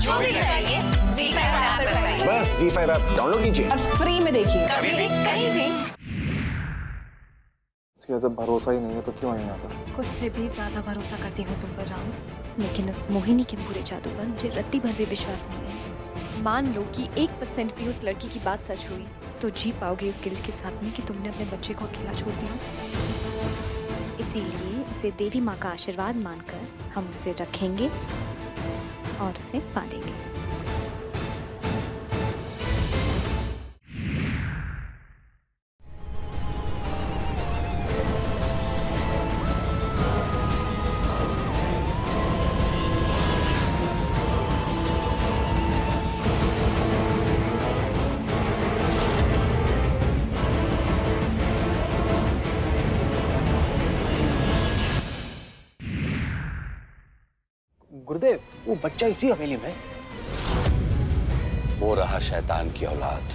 जो भी चाहिए ZEE5 ऐप पर पाइए। बस ZEE5 ऐप डाउनलोड कीजिए और फ्री में देखिए, कभी भी कहीं भी। इसका जब भरोसा ही नहीं है तो क्यों आई यहाँ पर? खुद से भी ज्यादा भरोसा करती हूँ तुम पर राम, लेकिन उस मोहिनी के पूरे जादू पर मुझे रत्ती भर भी विश्वास नहीं है। मान लो कि 1% भी उस लड़की की बात सच हुई तो जी पाओगे इस गिल्ट के साथ में कि तुमने अपने बच्चे को अकेला छोड़ दिया। इसीलिए उसे देवी माँ का आशीर्वाद मानकर हम उसे रखेंगे और उसे पालेंगे। गुरुदेव, वो बच्चा इसी हवेली में है। वो रहा शैतान की औलाद।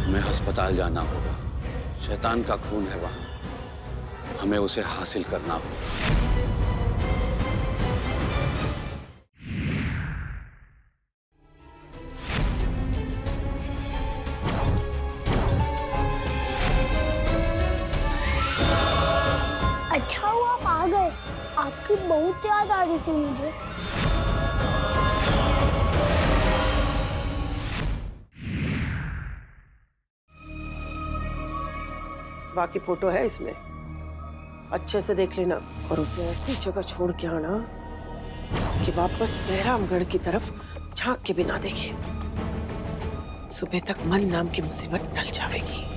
हमें अस्पताल जाना होगा। शैतान का खून है वहां, हमें उसे हासिल करना होगा। अच्छा हुआ आप आ गए, आपकी बहुत याद आ रही थी मुझे। बाकी फोटो है इसमें, अच्छे से देख लेना और उसे ऐसी जगह छोड़ के आना कि वापस बहरामगढ़ की तरफ झांक के भी ना देखे। सुबह तक मन नाम की मुसीबत टल जाएगी।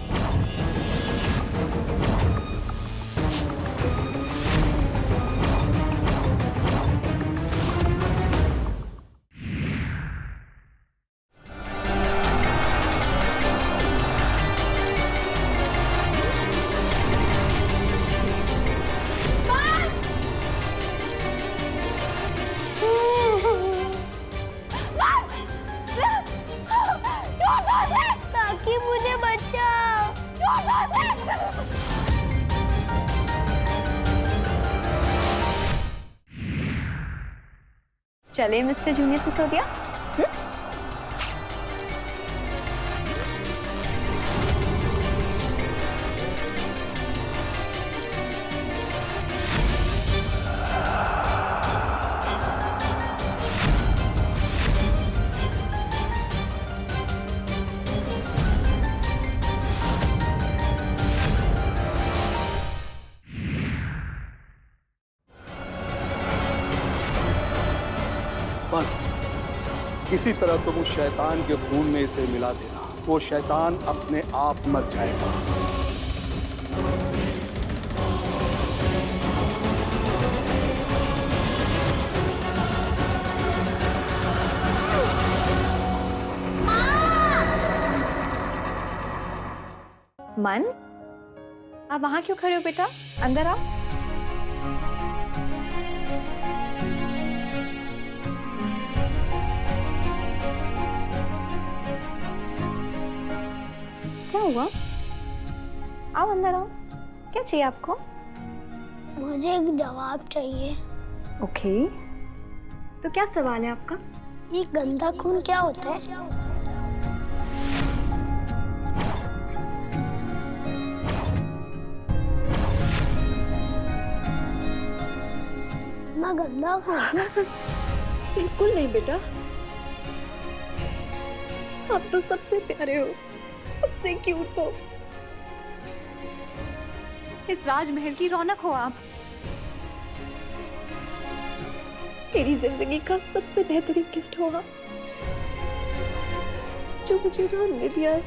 ताकि मुझे बचाओ। चले मिस्टर जूनियर सिसोदिया। बस किसी तरह तुम उस शैतान के खून में इसे मिला देना, वो शैतान अपने आप मर जाएगा। मन, आप वहां क्यों खड़े हो बेटा? अंदर आओ। क्या हुआ? आओ अंदर आओ। क्या चाहिए आपको? मुझे एक जवाब चाहिए। ओके, तो क्या सवाल है आपका? ये गंदा खून क्या होता है? मैं गंदा हूँ? बिल्कुल नहीं बेटा, आप तो सबसे प्यारे हो, सबसे क्यूट हो, इस राजमहल की रौनक हो आप। मेरी जिंदगी का सबसे बेहतरीन गिफ्ट हो आप, जो मुझे राम ने दिया है।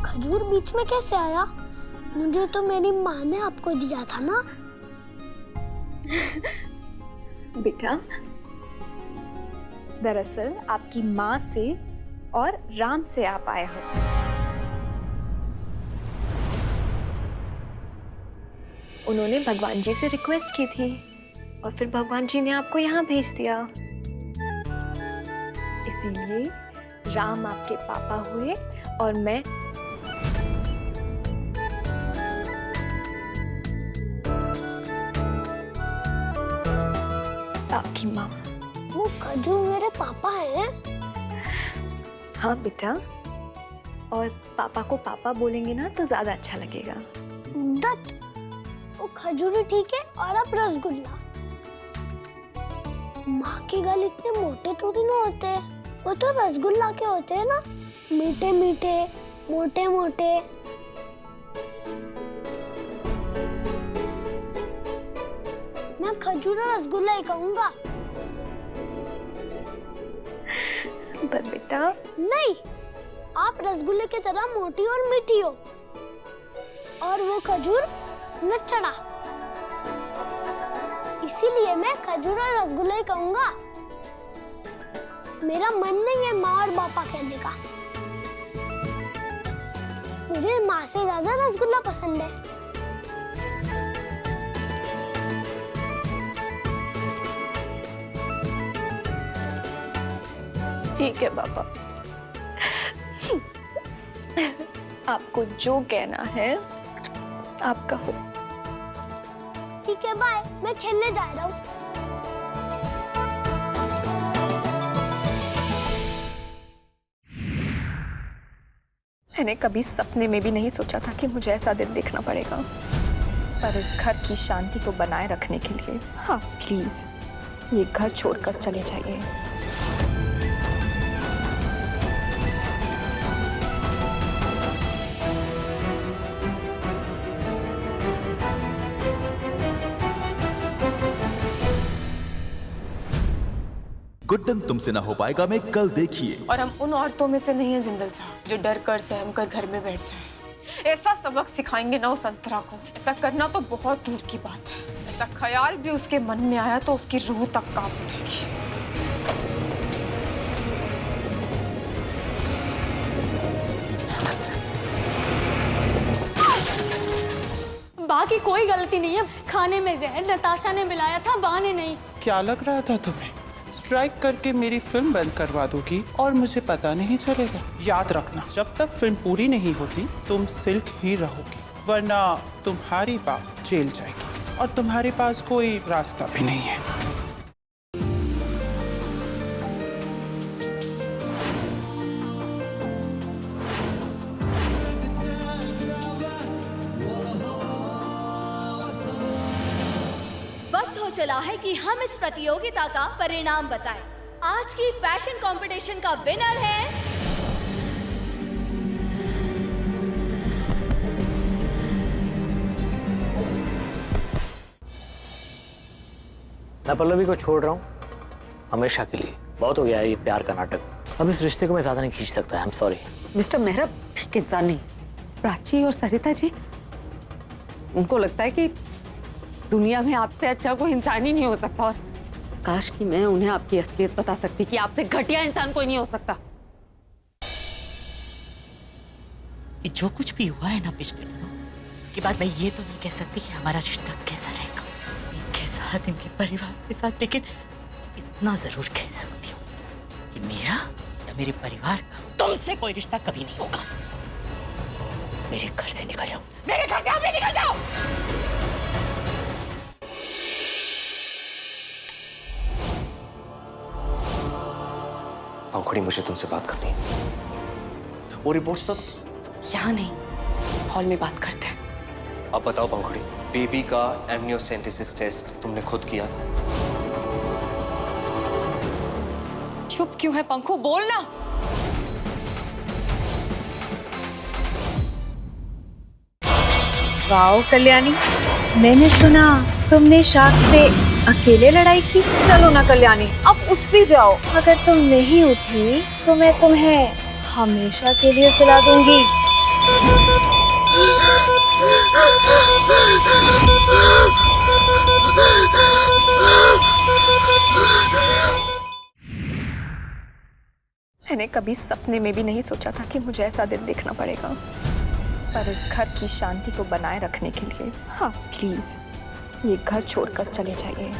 खजूर बीच में कैसे आया? मुझे तो मेरी माँ ने आपको दिया था ना। बेटा, दरअसल आपकी माँ से और राम से आप आए हो। उन्होंने भगवान जी से रिक्वेस्ट की थी और फिर भगवान जी ने आपको यहाँ भेज दिया। इसीलिए राम आपके पापा हुए और मैं आपकी माँ। वो खजूर मेरे पापा हैं? हाँ बेटा, और पापा को पापा बोलेंगे ना तो ज्यादा अच्छा लगेगा। दत्त, वो खजूर ठीक है और अब रसगुल्ला। माँ के गाल इतने मोटे थोड़ी ना होते, वो तो रसगुल्ला के होते हैं ना, मीठे मीठे मोटे मोटे। मैं खजूर और रसगुल्ला ही कहूँगा। पर बेटा नहीं, आप रसगुल्ले की तरह मोटी और मीठी हो और वो खजूर नचड़ा। इसीलिए मैं खजूर और रसगुल्ला ही कहूँगा। मेरा मन नहीं है माँ और पापा कहने का। मुझे माँ से ज्यादा रसगुल्ला पसंद है। ठीक है पापा, आपको जो कहना है आप कहो। ठीक है, बाय, मैं खेलने जा रहा हूँ। मैंने कभी सपने में भी नहीं सोचा था कि मुझे ऐसा दिन देखना पड़ेगा, पर इस घर की शांति को बनाए रखने के लिए हाँ प्लीज ये घर छोड़कर चले जाइए। गुड्डन तुमसे ना हो पाएगा में कल देखिए। और हम उन औरतों में से नहीं है जिंदल साहब जो डर कर सहम कर घर में बैठ जाए। ऐसा सबक सिखाएंगे ना उस अंतरा को, ऐसा करना तो बहुत दूर की बात है। ऐसा ख्याल भी उसके मन में आया तो उसकी रूह तक कांप उठेगी। बा की कोई गलती नहीं है। खाने में जहर नताशा ने मिलाया था, बा ने नहीं। क्या लग रहा था तुम्हें? स्ट्राइक करके मेरी फिल्म बंद करवा दोगी और मुझे पता नहीं चलेगा। याद रखना, जब तक फिल्म पूरी नहीं होती तुम सिल्क ही रहोगी, वरना तुम्हारी बात जेल जाएगी और तुम्हारे पास कोई रास्ता भी नहीं है। चला है कि हम इस प्रतियोगिता का परिणाम बताएं। आज की फैशन कंपटीशन का विनर है मैं पल्लवी को छोड़ रहा हूँ हमेशा के लिए। बहुत हो गया है ये प्यार का नाटक। अब इस रिश्ते को मैं ज्यादा नहीं खींच सकता। I am sorry. Mister Mehra ठीक इंसान नहीं। प्राची और सरिता जी, उनको लगता है कि दुनिया में आपसे अच्छा कोई इंसान ही नहीं हो सकता, और काश कि मैं उन्हें आपकी असलियत बता सकती कि आपसे घटिया इंसान कोई नहीं हो सकता। जो कुछ भी हुआ है ना पिछले दिनों, उसके बाद मैं ये तो नहीं कह सकती कि हमारा रिश्ता कैसा रहेगा इनके साथ, इनके परिवार के साथ, लेकिन इतना जरूर कह सकती हूँ कि मेरा या मेरे परिवार का तुमसे कोई रिश्ता कभी नहीं होगा। मेरे घर से निकल जाओ, मेरे घर से आप निकल जाओ। पंखुड़ी, मुझे तुमसे बात करनी है। वो रिपोर्ट्स तो यहाँ नहीं, हॉल में बात करते हैं। अब बताओ पंखुड़ी, बेबी का एमनियोसेंटेसिस टेस्ट तुमने खुद किया था? चुप क्यों है पंखु, बोलना। वाओ कल्याणी, मैंने सुना तुमने शाख से अकेले लड़ाई की। चलो ना कल्याणी, अब उठ भी जाओ। अगर तुम नहीं उठी तो मैं तुम्हें हमेशा के लिए सुला दूंगी। मैंने कभी सपने में भी नहीं सोचा था कि मुझे ऐसा दिन देखना पड़ेगा, पर इस घर की शांति को बनाए रखने के लिए हाँ प्लीज ये घर छोड़कर चले जाइए।